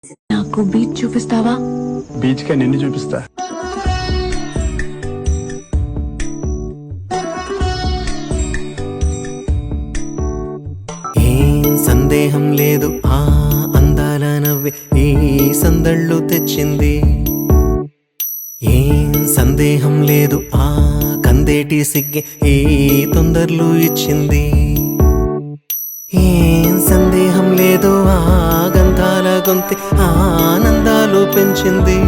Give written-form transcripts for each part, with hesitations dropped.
నాకు బీచ్ చూపిస్తావా? బీచ్ కి నిన్ను చూపిస్తా. ఏం సందేహం లేదు, ఆ అందాల నవ్వే ఈ సందళ్ళు తెచ్చింది. ఏం సందేహం లేదు, ఆ కందేటి సిగ్గే ఈ తొందరలు ఇచ్చింది. ఏం సందేహం లేదు, ఆ గంధాల గొంతె ఆనందాలు పెంచింది.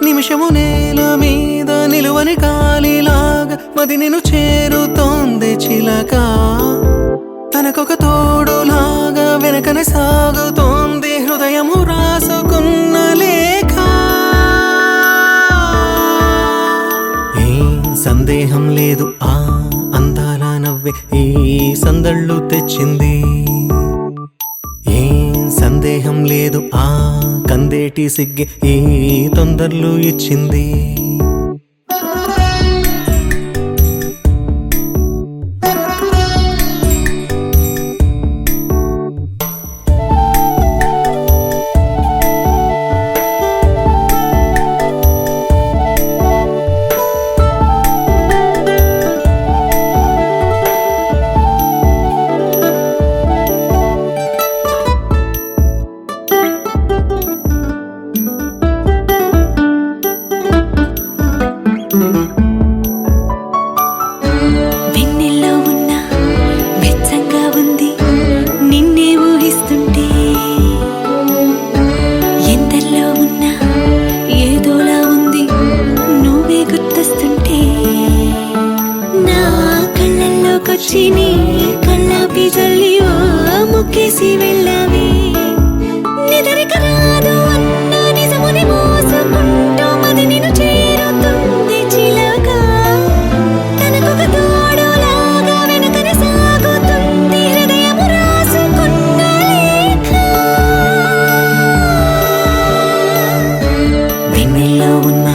నిమిషము నేల మీద నిలువని కాలిలాగా మది నిన్ను చేరుతోంది చిలక. తనకొక తోడులాగా వెనకనే సాగుతోంది హృదయము రాసుకున్న లేఖ. ఏం సందేహం లేదు, ఆ అందాల నవ్వే ఈ సందళ్ళు తెచ్చింది. ఏం సందేహం లేదు, ఆ కందేటి సిగ్గే ఈ తొందరలు ఇచ్చింది. వెన్నెల్లో ఉన్న వెచ్చంగా ఉంది నిన్నే ఊహిస్తుంటే. ఎందరిలో ఉన్న ఏదోలా ఉంది నువ్వే గుర్తొస్తుంటే. నా కళ్ళల్లోకొచ్చి నీ కళ్ళాపి జల్లి ఓ ముక్కేసి వెళ్ళావే. నిదరిక రాదు అన్న నిజముని మోసుకుంటూ మది నిన్ను చేరుతుంది చిలక. తనకొక తోడులాగా వెనకనే సాగుతుంది హృదయము రాసుకున్న లేఖ. వెన్నెల్లో ఉన్న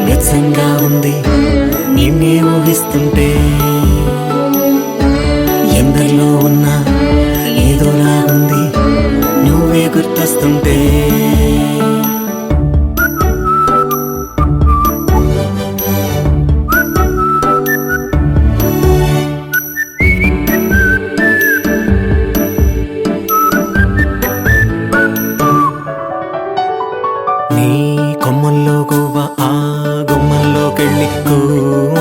వెచ్చంగా ఉంది నిన్నే ఊహిస్తుంటే. ఎందరిలో ఉన్న ఏదోలా ఉంది నువ్వే గుర్తొస్తుంటే. నీ కొమ్మల్లో గువ్వ ఆ గుమ్మల్లోకెళ్ళి కూ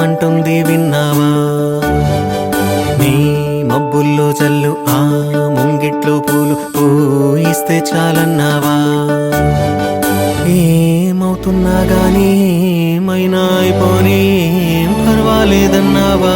అంటుంది విన్నావా? నీ మబ్బుల్లో చల్లు ఆ ముంగిట్లో పూలు పూయిస్తే చాలన్నావా? ఏమవుతున్నా గానీ ఏమైనా అయిపోనీ పర్వాలేదన్నావా?